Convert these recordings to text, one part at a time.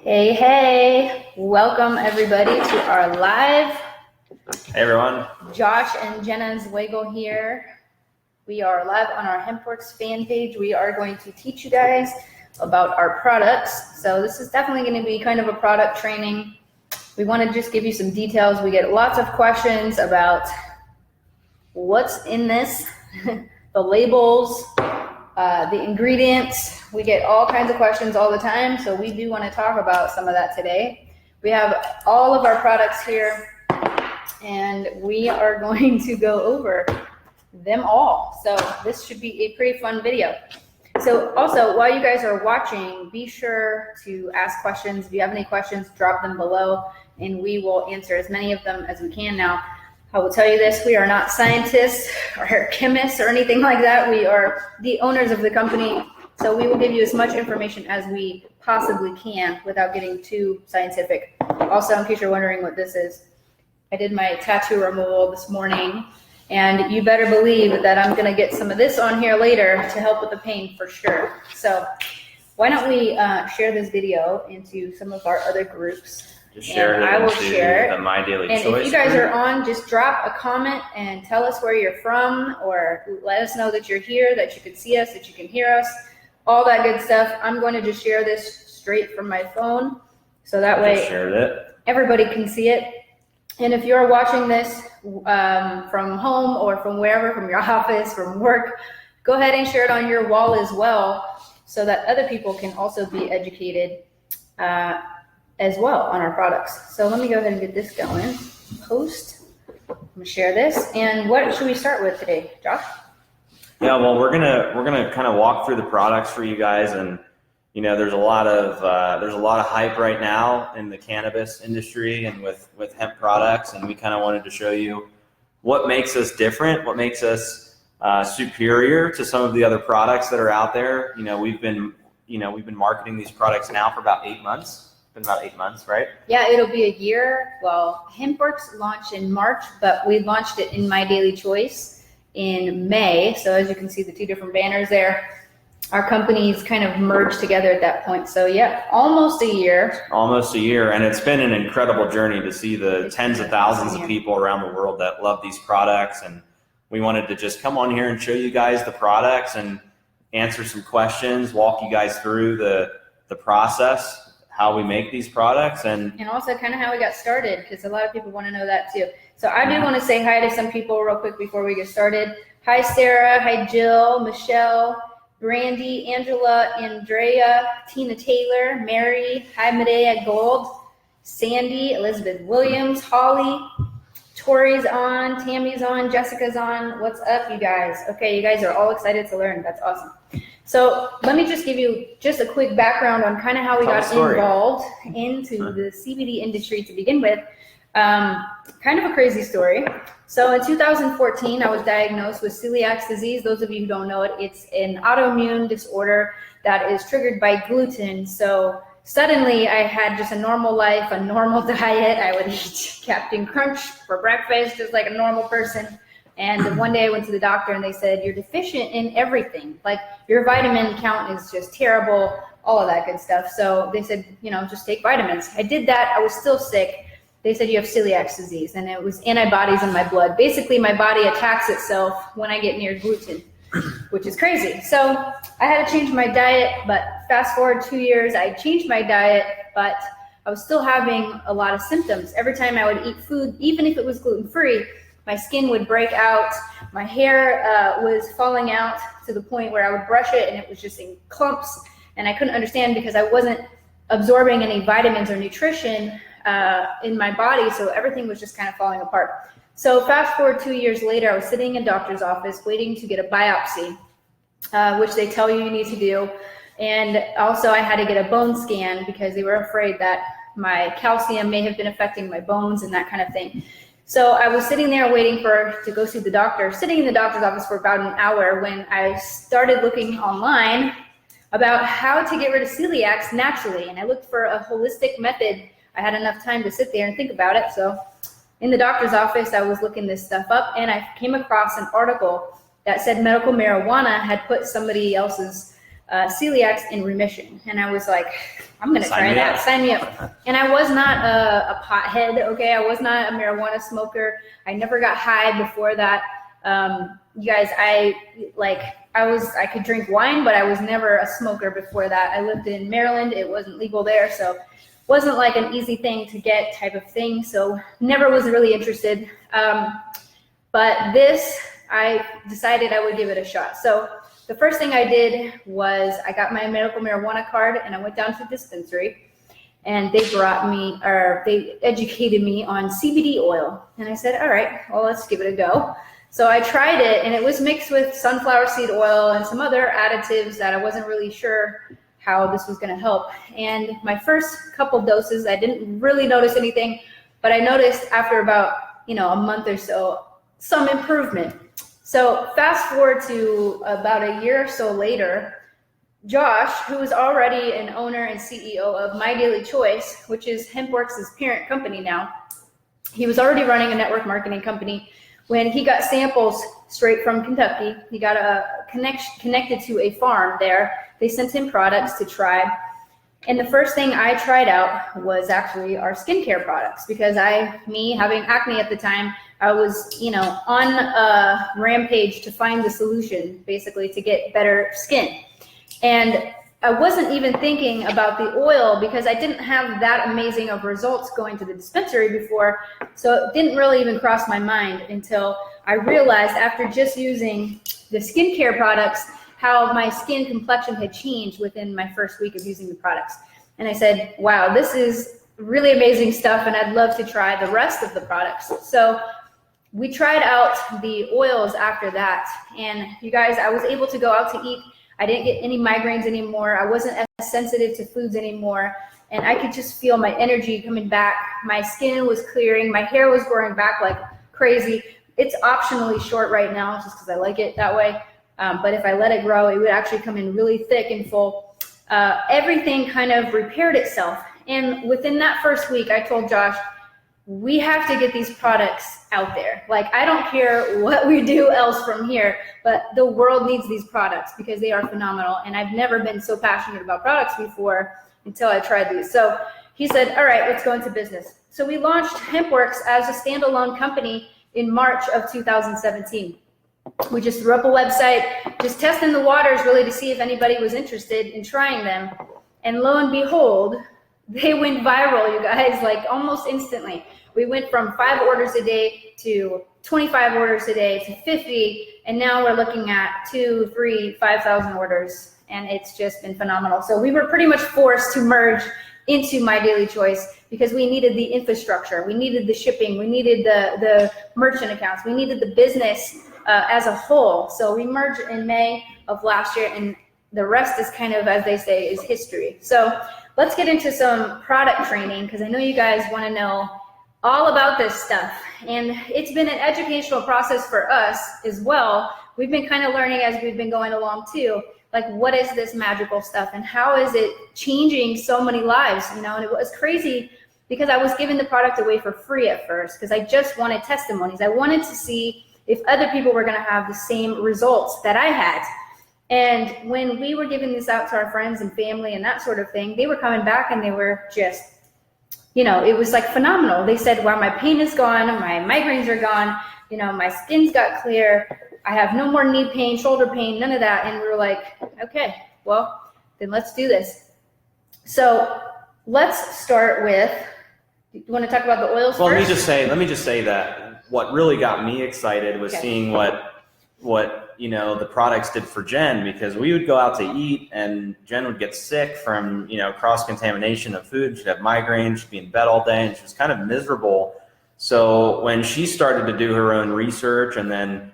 Hey, welcome everybody to our live. Hey everyone. Josh and Jenna's Wiggle here. We are live on our Hempworx fan page. We are going to teach you guys about our products. So this is definitely going to be kind of a product training. We want to just give you some details. We get lots of questions about what's in this, the labels, the ingredients. We get all kinds of questions all the time, so we do want to talk about some of that today. We have all of our products here, and we are going to go over them all. So this should be a pretty fun video. So also, while you guys are watching, be sure to ask questions. If you have any questions, drop them below, and we will answer as many of them as we can. Now, I will tell you this, we are not scientists or chemists or anything like that. We are the owners of the company, so we will give you as much information as we possibly can without getting too scientific. Also, in case you're wondering what this is, I did my tattoo removal this morning, and you better believe that I'm going to get some of this on here later to help with the pain for sure. So why don't we share this video into some of our other groups. Just share it. I will share the My Daily and Choice. if you guys are on, just drop a comment and tell us where you're from, or let us know that you're here, that you can see us, that you can hear us, all that good stuff. I'm going to just share this straight from my phone, so that way everybody can see it. And if you're watching this from home or from wherever, from your office, from work, go ahead and share it on your wall as well, so that other people can also be educated as well on our products. So let me go ahead and get this going. Post. I'm gonna share this. And what should we start with today, Josh? Yeah, well, we're gonna kind of walk through the products for you guys, and you know, there's a lot of hype right now in the cannabis industry and with hemp products, and we kind of wanted to show you what makes us different, what makes us superior to some of the other products that are out there. We've been marketing these products now for about 8 months. About 8 months, right? Yeah, it'll be a year. Well, Hempworx launched in March, but we launched it in My Daily Choice in May. So as you can see, the two different banners there, our companies kind of merged together at that point. So yeah, almost a year. Almost a year, and it's been an incredible journey to see the tens of thousands of people around the world that love these products. And we wanted to just come on here and show you guys the products and answer some questions, walk you guys through the process, how we make these products, and also kind of how we got started, because a lot of people want to know that too. So I do want to say hi to some people real quick before we get started. Hi Sarah, hi Jill, Michelle, Brandy, Angela, Andrea, Tina Taylor, Mary, hi Medea Gold, Sandy, Elizabeth Williams, Holly, Tori's on, Tammy's on, Jessica's on. What's up, you guys? Okay, you guys are all excited to learn. That's awesome. So let me just give you just a quick background on kind of how we got involved into the CBD industry to begin with. Kind of a crazy story. So in 2014, I was diagnosed with celiac disease. Those of you who don't know it, it's an autoimmune disorder that is triggered by gluten. So suddenly I had just a normal life, a normal diet. I would eat Captain Crunch for breakfast, just like a normal person. And one day I went to the doctor and they said, you're deficient in everything. Like your vitamin count is just terrible, all of that good stuff. So they said, just take vitamins. I did that. I was still sick. They said, you have celiac disease, and it was antibodies in my blood. Basically, my body attacks itself when I get near gluten, which is crazy. So I had to change my diet, but fast forward 2 years, I changed my diet, but I was still having a lot of symptoms. Every time I would eat food, even if it was gluten-free, my skin would break out, my hair was falling out to the point where I would brush it and it was just in clumps, and I couldn't understand because I wasn't absorbing any vitamins or nutrition in my body, so everything was just kind of falling apart. So fast forward 2 years later, I was sitting in a doctor's office waiting to get a biopsy, which they tell you need to do, and also I had to get a bone scan because they were afraid that my calcium may have been affecting my bones and that kind of thing. So I was sitting there waiting to go see the doctor, sitting in the doctor's office for about an hour, when I started looking online about how to get rid of celiacs naturally. And I looked for a holistic method. I had enough time to sit there and think about it. So in the doctor's office, I was looking this stuff up, and I came across an article that said medical marijuana had put somebody else's celiacs in remission. And I was like, I'm going to try that. Sign me up. And I was not a pothead, okay? I was not a marijuana smoker. I never got high before that. You guys, I could drink wine, but I was never a smoker before that. I lived in Maryland. It wasn't legal there, so it wasn't like an easy thing to get type of thing. So never was really interested. But this, I decided I would give it a shot. So the first thing I did was I got my medical marijuana card and I went down to the dispensary, and they educated me on CBD oil. And I said, all right, well, let's give it a go. So I tried it, and it was mixed with sunflower seed oil and some other additives that I wasn't really sure how this was going to help. And my first couple doses, I didn't really notice anything, but I noticed after about, a month or so, some improvement. So fast forward to about a year or so later, Josh, who is already an owner and CEO of My Daily Choice, which is Hempworx's parent company now, he was already running a network marketing company when he got samples straight from Kentucky. He got connected to a farm there. They sent him products to try. And the first thing I tried out was actually our skincare products, because me having acne at the time, I was, on a rampage to find the solution, basically, to get better skin. And I wasn't even thinking about the oil because I didn't have that amazing of results going to the dispensary before. So it didn't really even cross my mind until I realized, after just using the skincare products, how my skin complexion had changed within my first week of using the products. And I said, wow, this is really amazing stuff, and I'd love to try the rest of the products. So we tried out the oils after that. And you guys, I was able to go out to eat. I didn't get any migraines anymore. I wasn't as sensitive to foods anymore. And I could just feel my energy coming back. My skin was clearing. My hair was growing back like crazy. It's optionally short right now just because I like it that way. But if I let it grow, it would actually come in really thick and full. Everything kind of repaired itself. And within that first week, I told Josh, we have to get these products out there. Like, I don't care what we do else from here, but the world needs these products because they are phenomenal. And I've never been so passionate about products before until I tried these. So he said, all right, let's go into business. So we launched Hempworx as a standalone company in March of 2017. We just threw up a website, just testing the waters really to see if anybody was interested in trying them. And lo and behold, they went viral, you guys, like almost instantly. We went from 5 orders a day to 25 orders a day to 50, and now we're looking at 2, 3, 5,000 orders, and it's just been phenomenal. So we were pretty much forced to merge into My Daily Choice because we needed the infrastructure, we needed the shipping, we needed the merchant accounts, we needed the business as a whole. So we merged in May of last year, and the rest is kind of, as they say, is history. So let's get into some product training, because I know you guys want to know all about this stuff. And it's been an educational process for us as well. We've been kind of learning as we've been going along too, like, what is this magical stuff and how is it changing so many lives, And it was crazy because I was giving the product away for free at first because I just wanted testimonies. I wanted to see if other people were going to have the same results that I had. And when we were giving this out to our friends and family and that sort of thing, they were coming back and they were just, it was like phenomenal. They said, wow, my pain is gone, my migraines are gone, my skin's got clear, I have no more knee pain, shoulder pain, none of that. And we were like, okay, well, then let's do this. So let's start with, you want to talk about the oils first? Let me just say that what really got me excited was seeing what the products did for Jen, because we would go out to eat and Jen would get sick from, cross-contamination of food. She'd have migraines, she'd be in bed all day, and she was kind of miserable. So when she started to do her own research, and then,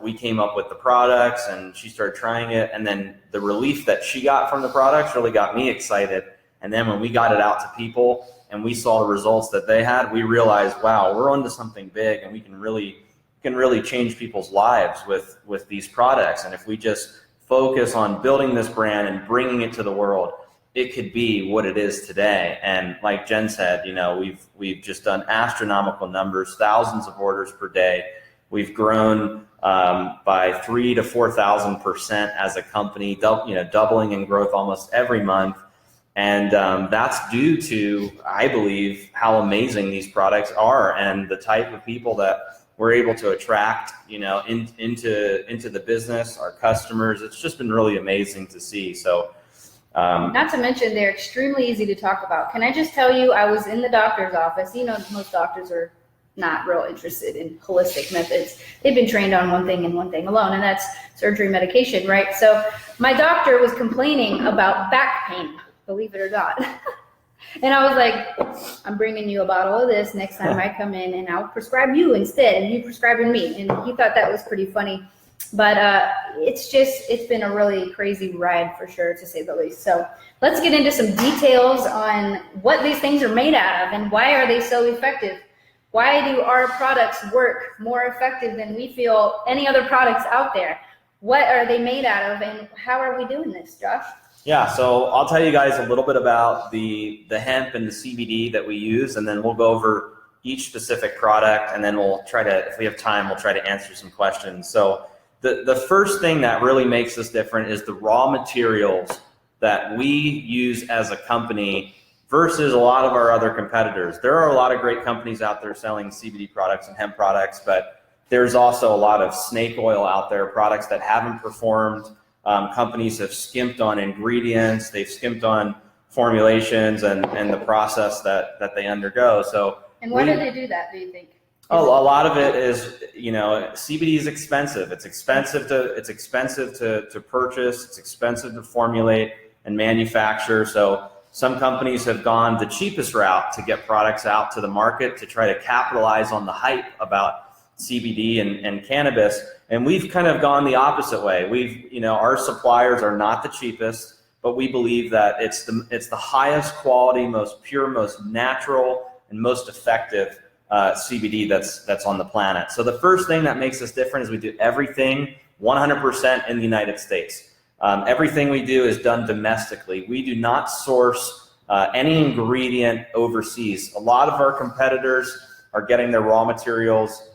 we came up with the products and she started trying it, and then the relief that she got from the products really got me excited. And then when we got it out to people and we saw the results that they had, we realized, wow, we're onto something big, and we can really change people's lives with these products. And if we just focus on building this brand and bringing it to the world, it could be what it is today. And like Jen said, we've just done astronomical numbers, thousands of orders per day. We've grown by 3,000 to 4,000% as a company, doubling in growth almost every month. And that's due to, I believe, how amazing these products are and the type of people that we're able to attract, into the business, our customers. It's just been really amazing to see. So, not to mention they're extremely easy to talk about. Can I just tell you, I was in the doctor's office. Most doctors are not real interested in holistic methods. They've been trained on one thing and one thing alone, and that's surgery medication, right? So my doctor was complaining about back pain, believe it or not. And I was like, I'm bringing you a bottle of this next time I come in, and I'll prescribe you instead, and you prescribing me. And he thought that was pretty funny. But it's been a really crazy ride, for sure, to say the least. So let's get into some details on what these things are made out of and why are they so effective. Why do our products work more effective than we feel any other products out there? What are they made out of, and how are we doing this, Josh? Yeah, so I'll tell you guys a little bit about the hemp and the CBD that we use, and then we'll go over each specific product, and then we'll try to, if we have time, we'll try to answer some questions. So the first thing that really makes us different is the raw materials that we use as a company versus a lot of our other competitors. There are a lot of great companies out there selling CBD products and hemp products, but there's also a lot of snake oil out there, products that haven't performed. Companies have skimped on ingredients, they've skimped on formulations and the process that they undergo. So, and why do they do that, do you think? A lot of it is, CBD is expensive. It's expensive to purchase. It's expensive to formulate and manufacture. So some companies have gone the cheapest route to get products out to the market to try to capitalize on the hype about CBD and cannabis. And we've kind of gone the opposite way. Our suppliers are not the cheapest, but we believe that it's the highest quality, most pure, most natural, and most effective CBD that's on the planet. So the first thing that makes us different is we do everything 100% in the United States. Everything we do is done domestically. We do not source any ingredient overseas. A lot of our competitors are getting their raw materials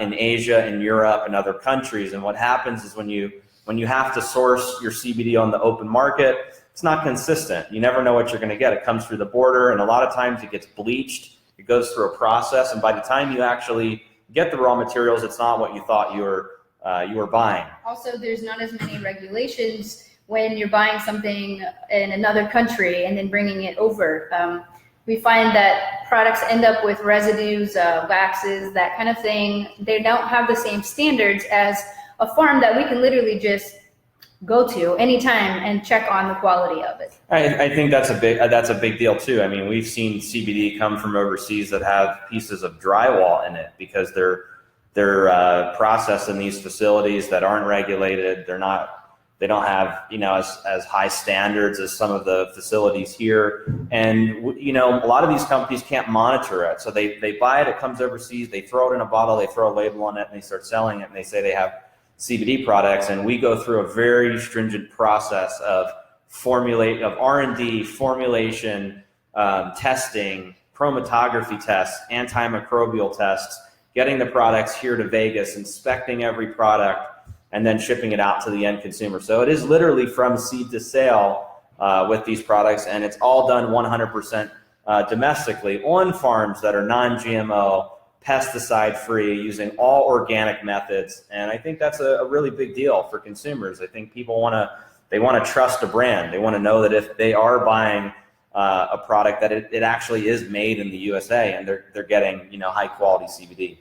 in Asia, in Europe, and other countries. And what happens is when you have to source your CBD on the open market, it's not consistent. You never know what you're going to get. It comes through the border, and a lot of times it gets bleached. It goes through a process, and by the time you actually get the raw materials, it's not what you thought you were buying. Also, there's not as many regulations when you're buying something in another country and then bringing it over. We find that products end up with residues, waxes, that kind of thing. They don't have the same standards as a farm that we can literally just go to anytime and check on the quality of it. I think that's a big deal too. I mean, we've seen CBD come from overseas that have pieces of drywall in it because they're processed in these facilities that aren't regulated. They don't have, as high standards as some of the facilities here. And, a lot of these companies can't monitor it. So they buy it, it comes overseas, they throw it in a bottle, they throw a label on it, and they start selling it, and they say they have CBD products. And we go through a very stringent process of R&D, formulation, testing, chromatography tests, antimicrobial tests, getting the products here to Vegas, inspecting every product, and then shipping it out to the end consumer. So it is literally from seed to sale with these products, and it's all done 100% domestically on farms that are non-GMO, pesticide-free, using all organic methods. And I think that's a really big deal for consumers. I think people want to trust a brand. They want to know that if they are buying a product, that it actually is made in the USA, and they're getting high quality CBD.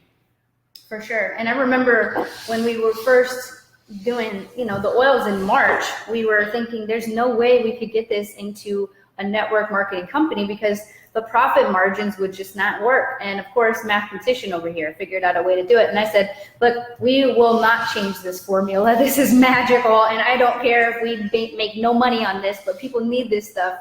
For sure. And I remember when we were first doing the oils in March, we were thinking there's no way we could get this into a network marketing company because the profit margins would just not work. And of course, mathematician over here figured out a way to do it. And I said, look, we will not change this formula. This is magical. And I don't care if we make no money on this, but people need this stuff.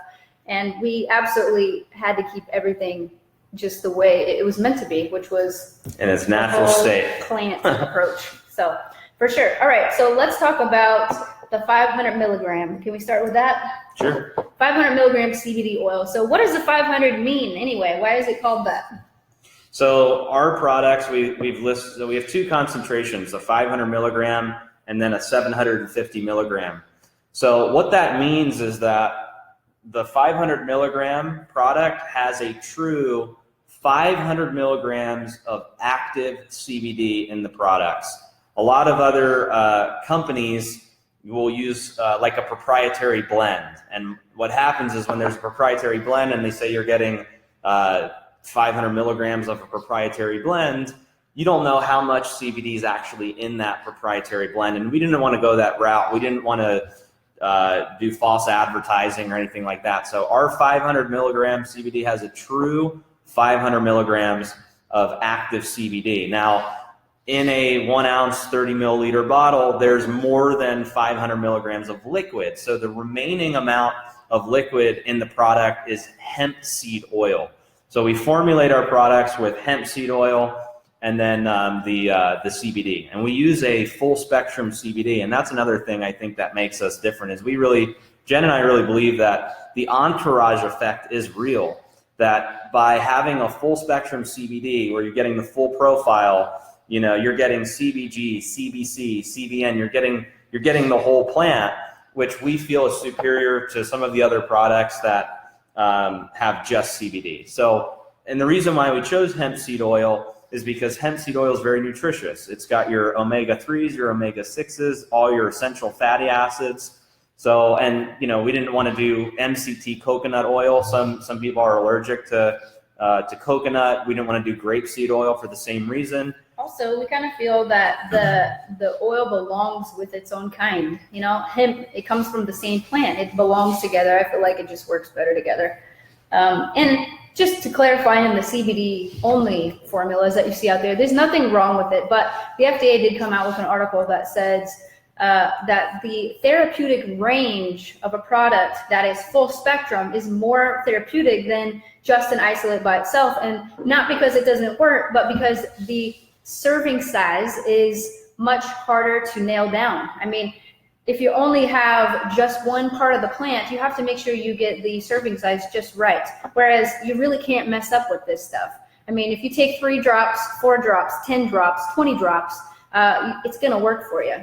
And we absolutely had to keep everything just the way it was meant to be, which was in its natural state plant approach. So for sure. All right. So let's talk about the 500 milligram. Can we start with that? Sure. 500 milligram CBD oil. So what does the 500 mean anyway? Why is it called that? So our products, we've listed, so we have two concentrations, a 500 milligram and then a 750 milligram. So what that means is that the 500 milligram product has a true 500 milligrams of active CBD in the products. A lot of other companies will use like a proprietary blend. And what happens is when there's a proprietary blend and they say you're getting 500 milligrams of a proprietary blend, you don't know how much CBD is actually in that proprietary blend. And we didn't want to go that route. We didn't want to do false advertising or anything like that. So our 500 milligram CBD has a true 500 milligrams of active CBD. Now, in a 1 ounce, 30 milliliter bottle, there's more than 500 milligrams of liquid. So the remaining amount of liquid in the product is hemp seed oil. So we formulate our products with hemp seed oil and then the CBD. And we use a full spectrum CBD. And that's another thing I think that makes us different is Jen and I really believe that the entourage effect is real. That by having a full spectrum CBD where you're getting the full profile, you're getting CBG, CBC, CBN, you're getting the whole plant, which we feel is superior to some of the other products that have just CBD. So, and the reason why we chose hemp seed oil is because hemp seed oil is very nutritious. It's got your omega-3s, your omega-6s, all your essential fatty acids. So, and we didn't want to do MCT coconut oil. Some people are allergic to coconut. We didn't want to do grapeseed oil for the same reason. Also, we kind of feel that the oil belongs with its own kind. Hemp, it comes from the same plant. It belongs together. I feel like it just works better together. And just to clarify, in the CBD only formulas that you see out there, there's nothing wrong with it. But the FDA did come out with an article that says that the therapeutic range of a product that is full spectrum is more therapeutic than just an isolate by itself. And not because it doesn't work, but because the serving size is much harder to nail down. I mean, if you only have just one part of the plant, you have to make sure you get the serving size just right. Whereas you really can't mess up with this stuff. I mean, if you take 3 drops, 4 drops, 10 drops, 20 drops, it's going to work for you,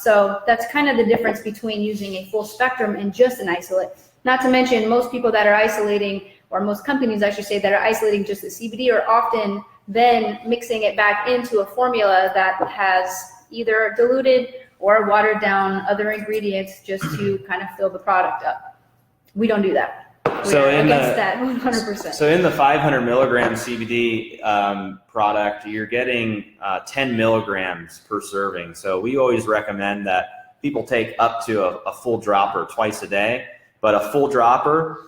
So that's kind of the difference between using a full spectrum and just an isolate. Not to mention, most people that are isolating, or most companies, I should say, that are isolating just the CBD are often then mixing it back into a formula that has either diluted or watered down other ingredients just to kind of fill the product up. We don't do that. So in against that 100%. So in the 500 milligram CBD product, you're getting 10 milligrams per serving. So we always recommend that people take up to a full dropper twice a day, but a full dropper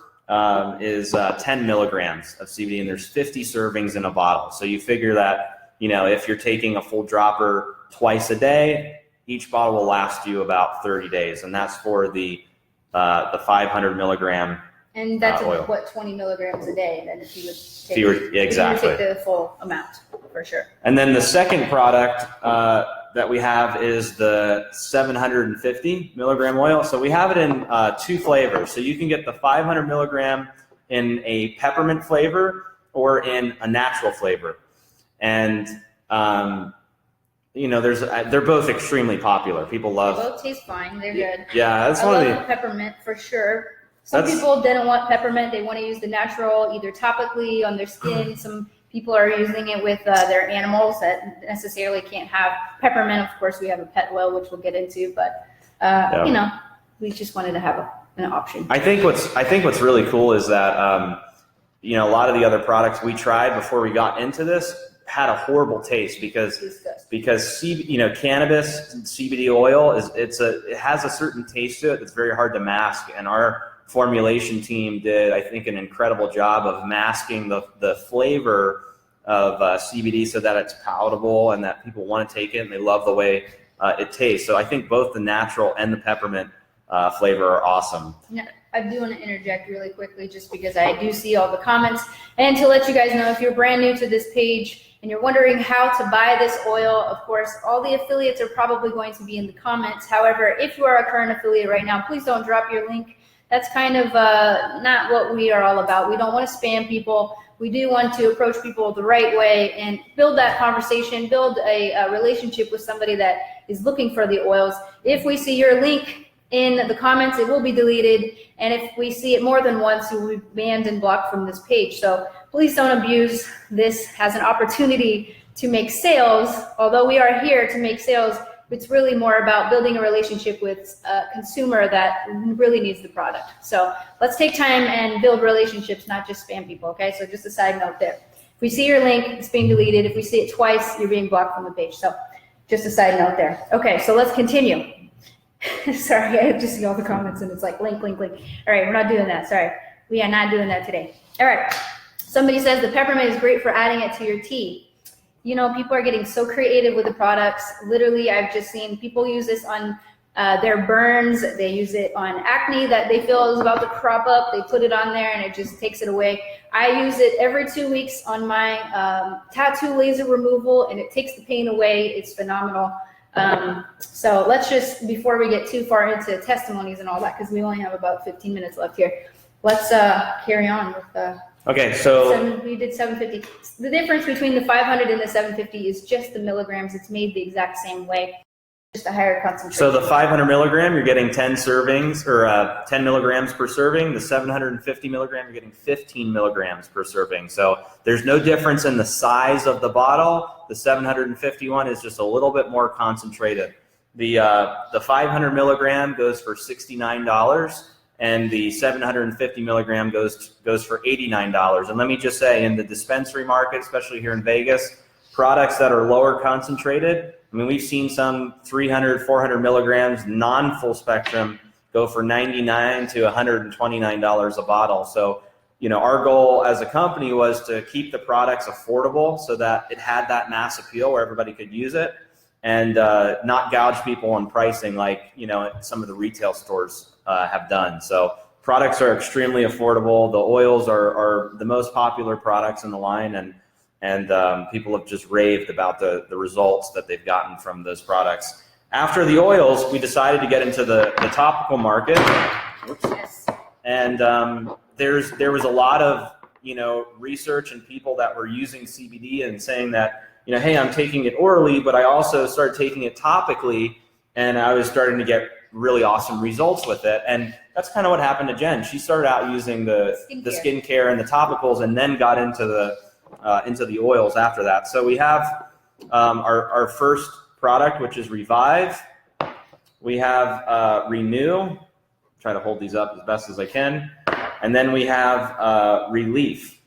is 10 milligrams of CBD, and there's 50 servings in a bottle. So you figure that, if you're taking a full dropper twice a day, each bottle will last you about 30 days. And that's for the 500 milligram and that's oil. 20 milligrams a day. Then if you would take, exactly. If you would take the full amount, for sure. And then the second product that we have is the 750 milligram oil. So we have it in 2 flavors. So you can get the 500 milligram in a peppermint flavor or in a natural flavor. And they're both extremely popular. People love. They both taste fine. They're good. Yeah, that's I one love of the peppermint for sure. Some people didn't want peppermint. They want to use the natural, either topically on their skin. Some people are using it with their animals that necessarily can't have peppermint. Of course, we have a pet oil, which we'll get into, but we just wanted to have an option. I think what's really cool is that a lot of the other products we tried before we got into this had a horrible taste because cannabis CBD oil it has a certain taste to it that's very hard to mask, and our formulation team did, I think, an incredible job of masking the flavor of CBD so that it's palatable and that people want to take it and they love the way it tastes. So I think both the natural and the peppermint flavor are awesome. Yeah, I do want to interject really quickly just because I do see all the comments, and to let you guys know, if you're brand new to this page and you're wondering how to buy this oil, of course, all the affiliates are probably going to be in the comments. However, if you are a current affiliate right now, please don't drop your link That's kind of not what we are all about. We don't want to spam people. We do want to approach people the right way and build that conversation, build a relationship with somebody that is looking for the oils. If we see your link in the comments, it will be deleted. And if we see it more than once, you will be banned and blocked from this page. So please don't abuse this as an opportunity to make sales. Although we are here to make sales, it's really more about building a relationship with a consumer that really needs the product. So let's take time and build relationships, not just spam people, okay? So just a side note there. If we see your link, it's being deleted. If we see it twice, you're being blocked from the page. So just a side note there. Okay, so let's continue. Sorry, I just see all the comments and it's like link, link, link. All right, we're not doing that, sorry. We are not doing that today. All right, somebody says the peppermint is great for adding it to your tea. You know, people are getting so creative with the products. Literally, I've just seen people use this on their burns. They use it on acne that they feel is about to crop up. They put it on there and it just takes it away. I use it every 2 weeks on my tattoo laser removal and it takes the pain away. It's phenomenal. So let's just, before we get too far into testimonies and all that, because we only have about 15 minutes left here, let's carry on with Okay, so we did 750. The difference between the 500 and the 750 is just the milligrams. It's made the exact same way, just a higher concentration. So the 500 milligram, you're getting 10 servings or 10 milligrams per serving. The 750 milligram, you're getting 15 milligrams per serving. So there's no difference in the size of the bottle. The 751 is just a little bit more concentrated. The 500 milligram goes for $69. And the 750 milligram goes for $89. And let me just say, in the dispensary market, especially here in Vegas, products that are lower concentrated, I mean, we've seen some 300, 400 milligrams non-full spectrum go for $99 to $129 a bottle. So, you know, our goal as a company was to keep the products affordable so that it had that mass appeal where everybody could use it, and not gouge people on pricing like, you know, some of the retail stores have done. So products are extremely affordable. The oils are the most popular products in the line, and people have just raved about the results that they've gotten from those products. After the oils, we decided to get into the topical market. Oops. Yes. And there was a lot of, you know, research and people that were using CBD and saying that, you know, hey, I'm taking it orally, but I also started taking it topically, and I was starting to get really awesome results with it. And that's kind of what happened to Jen. She started out using the skincare and the topicals, and then got into the oils after that. So we have our first product, which is Revive. We have Renew. Try to hold these up as best as I can. And then we have Relief.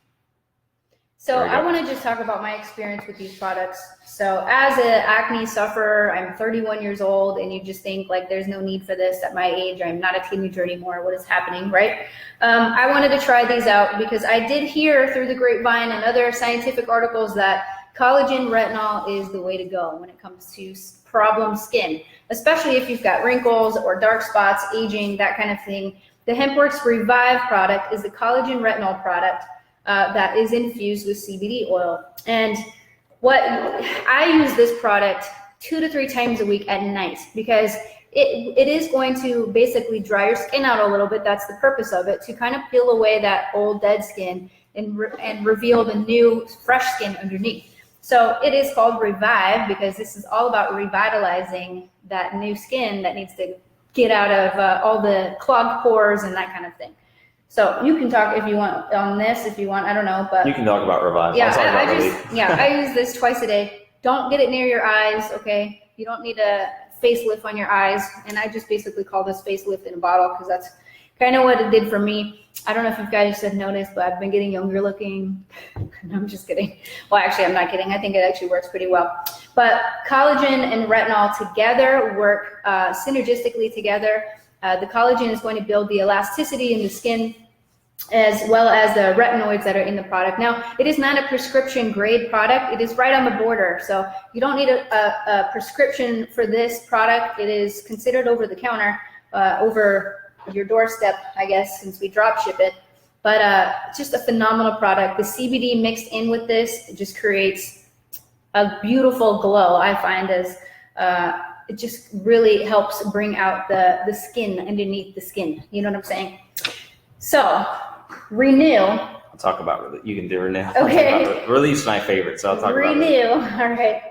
So I want to just talk about my experience with these products. So as an acne sufferer, I'm 31 years old, and you just think like there's no need for this at my age. I'm not a teenager anymore. What is happening, right? I wanted to try these out because I did hear through the grapevine and other scientific articles that collagen retinol is the way to go when it comes to problem skin, especially if you've got wrinkles or dark spots, aging, that kind of thing. The Hempworx Revive product is the collagen retinol product that is infused with CBD oil. And what I use this product 2 to 3 times a week at night because it is going to basically dry your skin out a little bit. That's the purpose of it, to kind of peel away that old dead skin and reveal the new fresh skin underneath. So it is called Revive because this is all about revitalizing that new skin that needs to get out of all the clogged pores and that kind of thing. So you can talk if you want on this, if you want, I don't know, but you can talk about Revive. Yeah, I use this twice a day. Don't get it near your eyes, okay? You don't need a facelift on your eyes, and I just basically call this facelift in a bottle because that's kind of what it did for me. I don't know if you guys have noticed, but I've been getting younger looking. No, I'm just kidding. Well, actually, I'm not kidding. I think it actually works pretty well. But collagen and retinol together work synergistically together. The collagen is going to build the elasticity in the skin, as well as the retinoids that are in the product. Now, it is not a prescription grade product. It is right on the border. So you don't need a prescription for this product. It is considered over the counter, over your doorstep, I guess, since we drop ship it. But it's just a phenomenal product. The CBD mixed in with this, it just creates a beautiful glow, I find, as it just really helps bring out the skin underneath the skin. You know what I'm saying? So, Renew. I'll talk about you can do Renew. Okay. Relief's my favorite, so I'll talk about Renew. All right.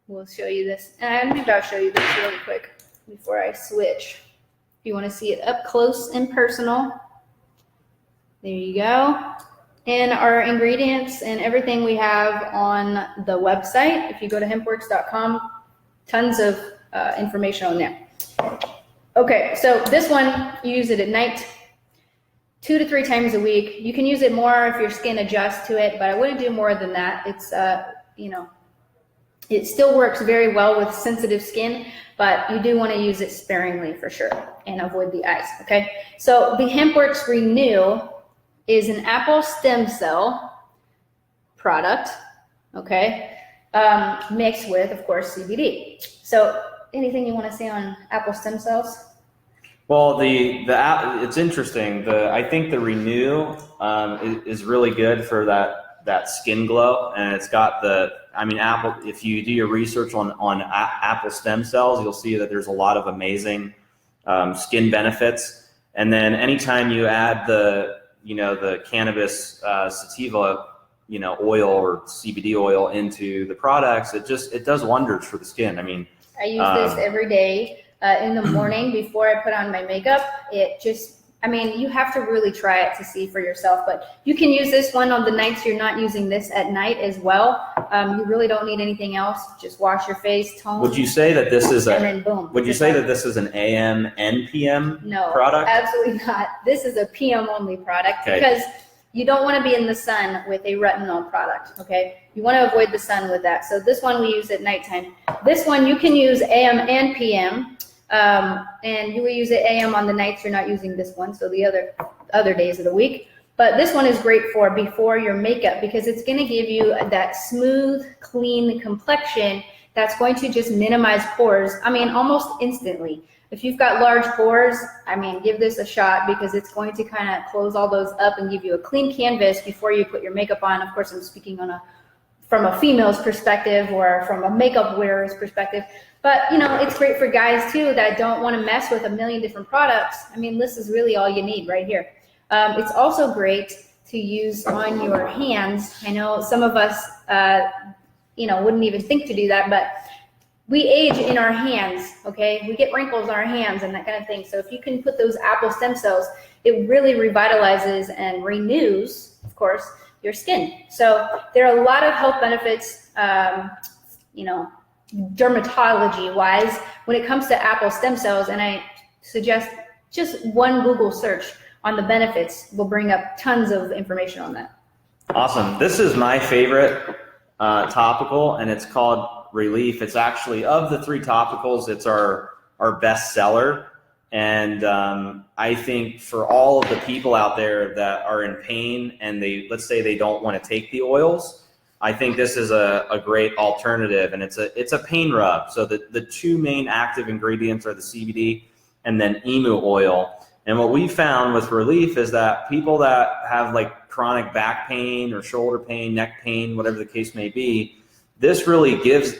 We'll show you this. And maybe I'll show you this really quick before I switch. If you want to see it up close and personal. There you go. And our ingredients and everything we have on the website. If you go to hempworx.com, tons of information on there. Okay, so this one, you use it at night, 2 to 3 times a week. You can use it more if your skin adjusts to it, but I wouldn't do more than that. It's, it still works very well with sensitive skin, but you do want to use it sparingly for sure and avoid the ice, okay? So the Hempworx Renew is an apple stem cell product, okay, mixed with, of course, CBD. So anything you want to say on apple stem cells? Well, it's interesting. I think the Renew is really good for that skin glow, and it's got apple. If you do your research on apple stem cells, you'll see that there's a lot of amazing skin benefits. And then anytime you add the cannabis sativa oil or CBD oil into the products, it does wonders for the skin. I mean, I use this every day in the morning before I put on my makeup. You have to really try it to see for yourself, but you can use this one on the nights you're not using this at night as well. You really don't need anything else. Just wash your face, tone. Would you say that this is and then boom? Would you say that this is an AM and PM product? No, absolutely not. This is a PM only product because you don't want to be in the sun with a retinol product, okay? You want to avoid the sun with that. So this one we use at nighttime. This one you can use AM and PM. And you will use it AM on the nights you're not using this one, so the other days of the week. But this one is great for before your makeup because it's going to give you that smooth, clean complexion that's going to just minimize pores. Almost instantly. If you've got large pores, give this a shot because it's going to kind of close all those up and give you a clean canvas before you put your makeup on. Of course, I'm speaking from a female's perspective or from a makeup wearer's perspective. But, it's great for guys, too, that don't want to mess with a million different products. This is really all you need right here. It's also great to use on your hands. I know some of us, wouldn't even think to do that, but we age in our hands, okay? We get wrinkles in our hands and that kind of thing. So if you can put those apple stem cells, it really revitalizes and renews, of course, your skin. So there are a lot of health benefits, dermatology wise when it comes to apple stem cells, and I suggest just one Google search on the benefits will bring up tons of information on that. Awesome. This is my favorite topical, and it's called Relief. It's actually, of the 3 topicals, it's our best seller. And I think for all of the people out there that are in pain and let's say they don't want to take the oils, I think this is a great alternative, and it's a pain rub. So the 2 main active ingredients are the CBD and then emu oil. And what we found with Relief is that people that have like chronic back pain or shoulder pain, neck pain, whatever the case may be, this really gives,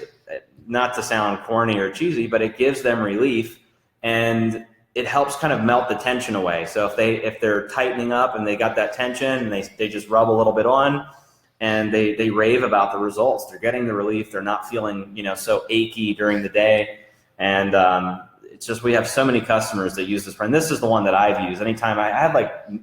not to sound corny or cheesy, but it gives them relief, and it helps kind of melt the tension away. So if they're tightening up and they got that tension and they just rub a little bit on, and they rave about the results. They're getting the relief. They're not feeling, so achy during the day. And it's just, we have so many customers that use this brand. This is the one that I've used. Anytime I had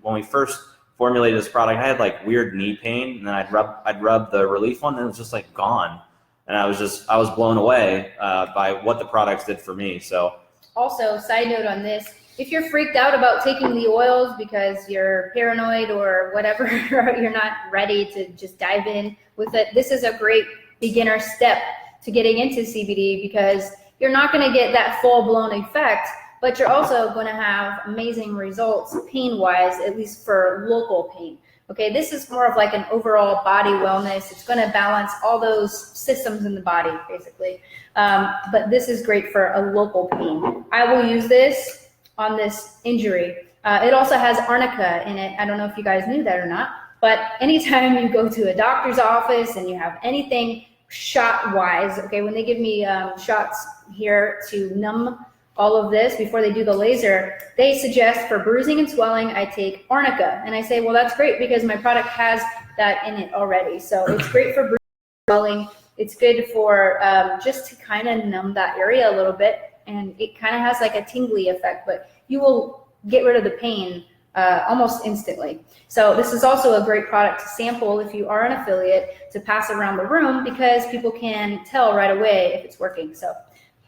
when we first formulated this product, I had weird knee pain, and then I'd rub the relief one, and it was just gone. And I was blown away by what the products did for me. So also, side note on this, if you're freaked out about taking the oils because you're paranoid or whatever, you're not ready to just dive in with it, this is a great beginner step to getting into CBD because you're not going to get that full-blown effect, but you're also going to have amazing results pain-wise, at least for local pain. Okay, this is more of like an overall body wellness. It's going to balance all those systems in the body, basically. But this is great for a local pain. I will use this on this injury. It also has arnica in it. I don't know if you guys knew that or not, but anytime you go to a doctor's office and you have anything shot-wise, okay, when they give me shots here to numb all of this before they do the laser, they suggest for bruising and swelling, I take arnica. And I say, well, that's great because my product has that in it already. So it's great for bruising and swelling. It's good for just to kind of numb that area a little bit. And it kind of has like a tingly effect, but you will get rid of the pain almost instantly. So this is also a great product to sample if you are an affiliate, to pass around the room, because people can tell right away if it's working. So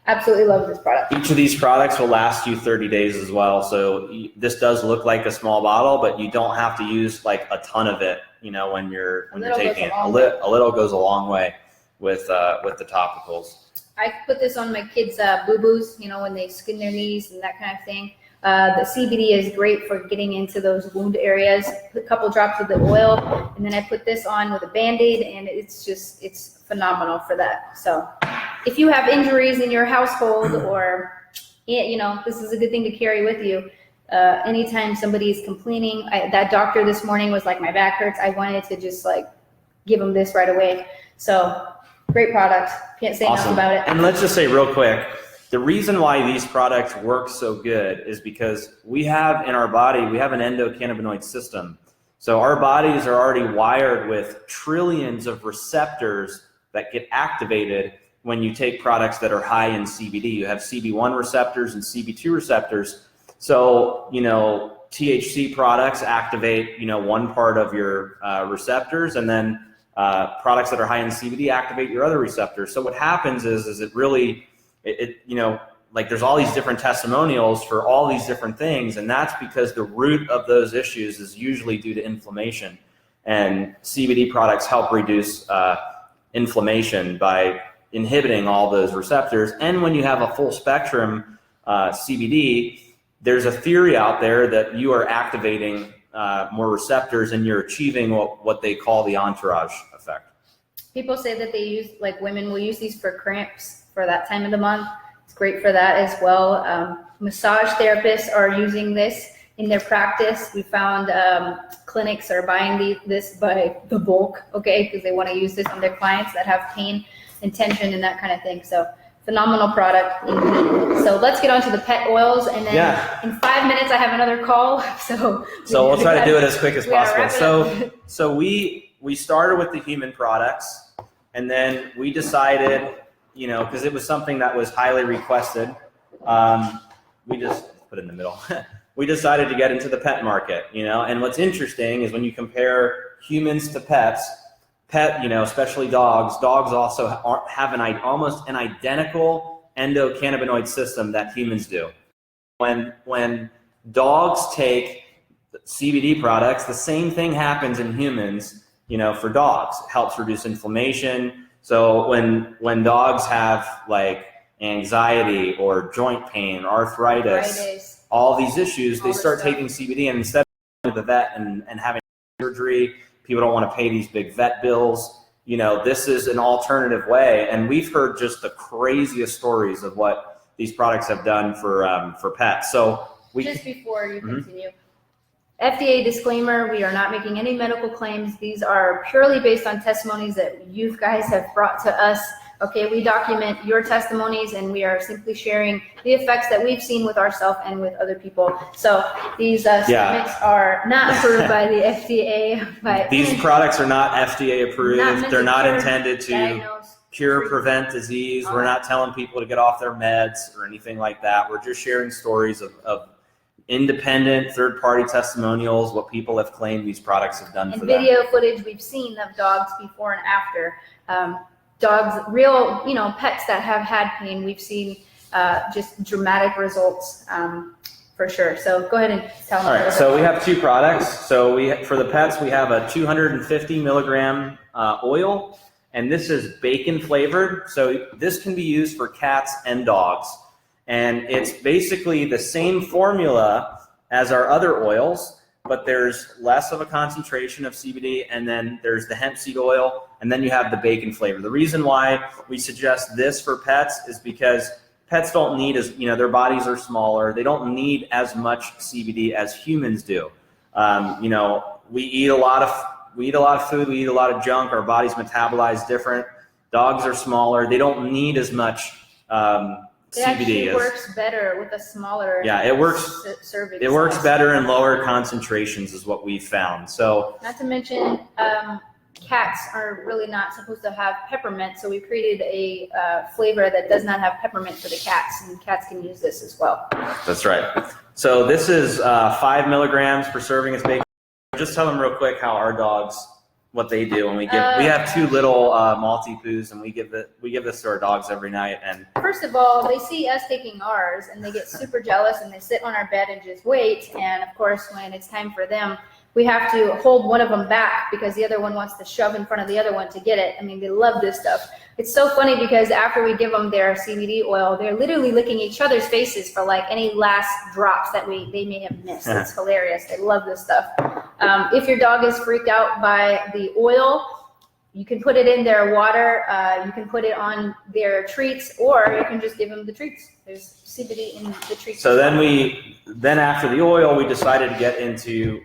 absolutely love this product. Each of these products will last you 30 days as well. So this does look like a small bottle, but you don't have to use like a ton of it, you know, when you're taking it. A little goes a long way with the topicals. I put this on my kids' boo-boos, you know, when they skin their knees and that kind of thing. The CBD is great for getting into those wound areas. Put a couple drops of the oil, and then I put this on with a Band-Aid, and it's phenomenal for that. So if you have injuries in your household, or, you know, this is a good thing to carry with you. Anytime somebody is complaining, that doctor this morning was like, my back hurts. I wanted to just like give them this right away. So great product. Can't say enough about it. And let's just say real quick, the reason why these products work so good is because we have in our body, we have an endocannabinoid system. So our bodies are already wired with trillions of receptors that get activated when you take products that are high in CBD. You have CB1 receptors and CB2 receptors. So, you know, THC products activate, you know, one part of your receptors, and then products that are high in CBD activate your other receptors. So what happens is it really, you know, like there's all these different testimonials for all these different things, and that's because the root of those issues is usually due to inflammation. And CBD products help reduce inflammation by inhibiting all those receptors. And when you have a full spectrum CBD, there's a theory out there that you are activating more receptors and you're achieving what they call the entourage effect. People say that they use, like women will use these for cramps for that time of the month. It's great for that as well. Massage therapists are using this in their practice. We found clinics are buying this by the bulk, okay, because they want to use this on their clients that have pain and tension and that kind of thing. So phenomenal product indeed. So let's get on to the pet oils, and then in 5 minutes I have another call. So we'll try to do it as quick as possible. So we started with the human products, and then we decided, you know, because it was something that was highly requested, we just put it in the middle. We decided to get into the pet market, you know. And what's interesting is when you compare humans to pets, you know, especially dogs also have almost an identical endocannabinoid system that humans do. When dogs take CBD products, the same thing happens in humans, you know, for dogs. It helps reduce inflammation. So when dogs have like anxiety or joint pain, arthritis, all these issues, they start taking CBD, and instead of going to the vet and having surgery, people don't want to pay these big vet bills. You know, this is an alternative way, and we've heard just the craziest stories of what these products have done for pets. So just before you continue, FDA disclaimer: we are not making any medical claims. These are purely based on testimonies that you guys have brought to us. Okay, we document your testimonies, and we are simply sharing the effects that we've seen with ourselves and with other people. So these statements are not approved by the FDA. These products are not FDA approved. They're not intended to cure, prevent disease. We're not telling people to get off their meds or anything like that. We're just sharing stories of independent third-party testimonials, what people have claimed these products have done for them. And video footage we've seen of dogs before and after. Dogs, real, you know, pets that have had pain, we've seen just dramatic results for sure. So go ahead and tell them. All right, so we have two products. So for the pets, we have a 250 milligram oil, and this is bacon flavored. So this can be used for cats and dogs. And it's basically the same formula as our other oils, but there's less of a concentration of CBD, and then there's the hemp seed oil, and then you have the bacon flavor. The reason why we suggest this for pets is because pets don't need their bodies are smaller. They don't need as much CBD as humans do. You know, we eat a lot of food, we eat a lot of junk, our bodies metabolize different. Dogs are smaller. They don't need as much It actually works better with a smaller serving It works better in lower concentrations is what we found. So not to mention cats are really not supposed to have peppermint, so we created a flavor that does not have peppermint for the cats, and cats can use this as well. That's right. So this is 5 milligrams per serving. It's baked. Just tell them real quick how our dogs, what they do when we have 2 little Maltipoos, and we give this to our dogs every night. And first of all, they see us taking ours and they get super jealous and they sit on our bed and just wait. And of course, when it's time for them, we have to hold one of them back because the other one wants to shove in front of the other one to get it. I mean, they love this stuff. It's so funny because after we give them their CBD oil, they're literally licking each other's faces for like any last drops that they may have missed. It's hilarious. They love this stuff. If your dog is freaked out by the oil, you can put it in their water. You can put it on their treats, or you can just give them the treats. There's CBD in the treats. So then after the oil, we decided to get into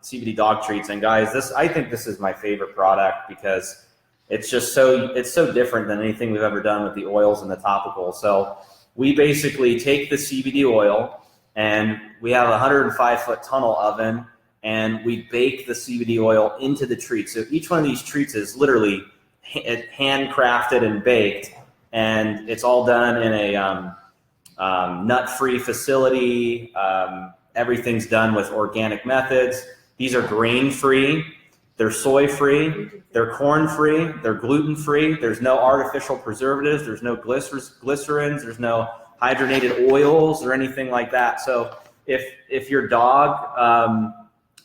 CBD dog treats. And guys, I think this is my favorite product because it's just so different than anything we've ever done with the oils and the topicals. So we basically take the CBD oil and we have a 105-foot tunnel oven, and we bake the CBD oil into the treat. So each one of these treats is literally handcrafted and baked, and it's all done in a nut-free facility. Everything's done with organic methods. These are grain-free. They're soy-free. They're corn-free. They're gluten-free. There's no artificial preservatives. There's no glycerins. There's no hydrogenated oils or anything like that. So if your dog,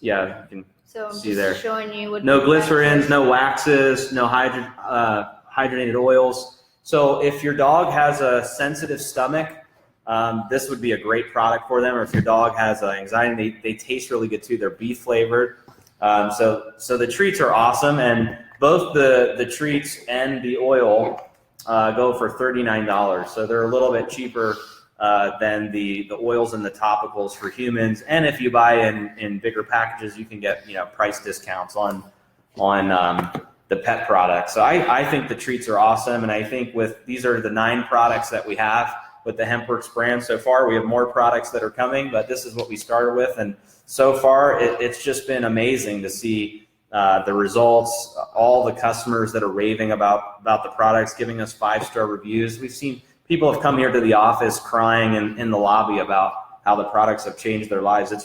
you can see there. Showing you what no glycerins, no waxes, no hydrogenated oils. So if your dog has a sensitive stomach, this would be a great product for them. Or if your dog has anxiety, they taste really good too. They're beef flavored. So the treats are awesome, and both the treats and the oil go for $39. So they're a little bit cheaper than the oils and the topicals for humans. And if you buy in bigger packages, you can get price discounts on the pet products. So I think the treats are awesome, and I think these are the 9 products that we have with the Hempworx brand so far. We have more products that are coming, but this is what we started with, and so far it's just been amazing to see the results. All the customers that are raving about the products, giving us 5-star reviews. We've seen people have come here to the office crying in the lobby about how the products have changed their lives. It's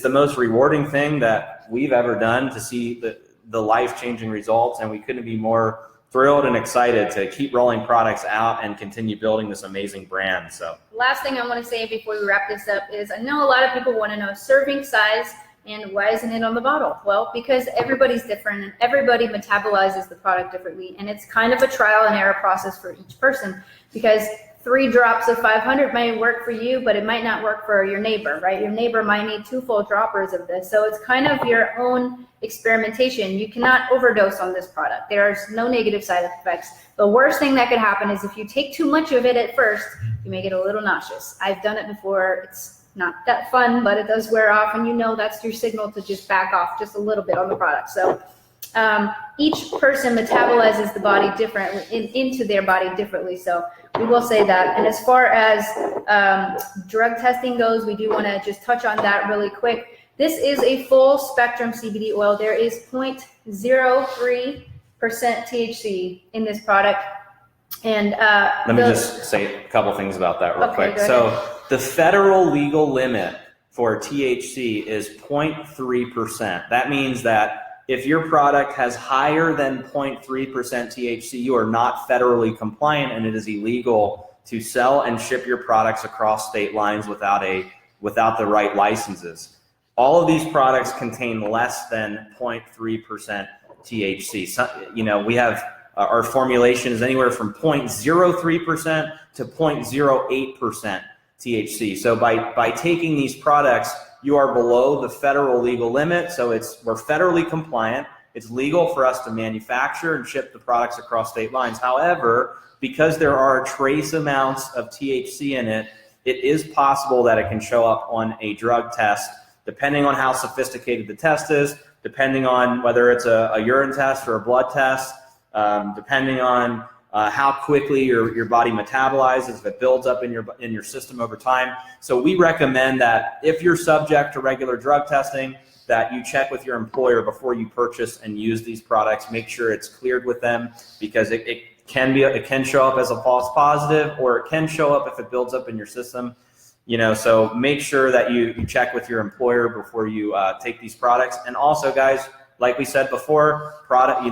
the most rewarding thing that we've ever done to see the life-changing results, and we couldn't be more thrilled and excited to keep rolling products out and continue building this amazing brand. So last thing I want to say before we wrap this up is I know a lot of people want to know serving size and why isn't it on the bottle? Well, because everybody's different and everybody metabolizes the product differently, and it's kind of a trial and error process for each person, because 3 drops of 500 may work for you, but it might not work for your neighbor, right? Your neighbor might need 2 full droppers of this. So it's kind of your own experimentation. You cannot overdose on this product. There's no negative side effects. The worst thing that could happen is if you take too much of it at first, you may get a little nauseous. I've done it before. It's not that fun, but it does wear off, and that's your signal to just back off just a little bit on the product. So each person metabolizes the body differently, into their body differently. So we will say that. And as far as drug testing goes, we do want to just touch on that really quick. This is a full spectrum CBD oil. There is 0.03% THC in this product. And let me just say a couple things about that real quick. So the federal legal limit for THC is 0.3%. That means that if your product has higher than 0.3% THC, you are not federally compliant, and it is illegal to sell and ship your products across state lines without the right licenses. All of these products contain less than 0.3% THC. So, we have our formulation is anywhere from 0.03% to 0.08% THC. So by taking these products, you are below the federal legal limit. So we're federally compliant. It's legal for us to manufacture and ship the products across state lines. However, because there are trace amounts of THC in it, it is possible that it can show up on a drug test, depending on how sophisticated the test is, depending on whether it's a urine test or a blood test, depending on how quickly your body metabolizes, if it builds up in your system over time. So we recommend that if you're subject to regular drug testing, that you check with your employer before you purchase and use these products. Make sure it's cleared with them, because it can show up as a false positive, or it can show up if it builds up in your system. So make sure that you check with your employer before you take these products. And also, guys, like we said before,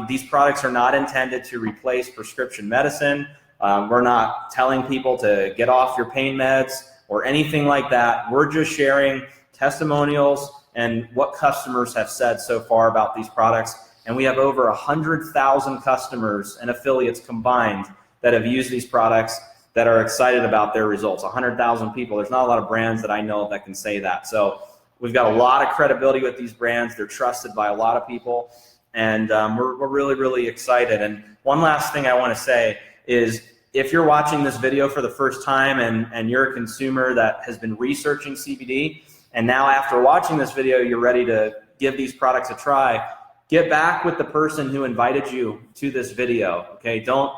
these products are not intended to replace prescription medicine. We're not telling people to get off your pain meds or anything like that. We're just sharing testimonials and what customers have said so far about these products. And we have over 100,000 customers and affiliates combined that have used these products that are excited about their results. 100,000 people. There's not a lot of brands that I know of that can say that. So we've got a lot of credibility with these brands. They're trusted by a lot of people, and we're really, really excited. And one last thing I want to say is, if you're watching this video for the first time and you're a consumer that has been researching CBD, and now after watching this video, you're ready to give these products a try, get back with the person who invited you to this video, okay? Don't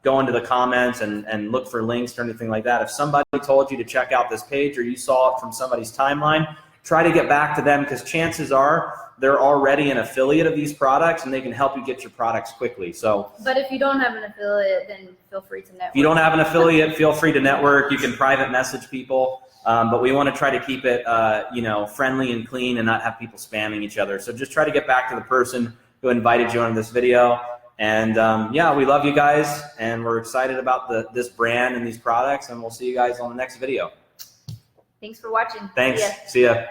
go into the comments and look for links or anything like that. If somebody told you to check out this page, or you saw it from somebody's timeline, try to get back to them, because chances are they're already an affiliate of these products and they can help you get your products quickly. But if you don't have an affiliate, then feel free to network. If you don't have an affiliate, feel free to network. You can private message people. But we want to try to keep it, friendly and clean, and not have people spamming each other. So just try to get back to the person who invited you on this video. And we love you guys, and we're excited about this brand and these products, and we'll see you guys on the next video. Thanks for watching. Thanks. See ya.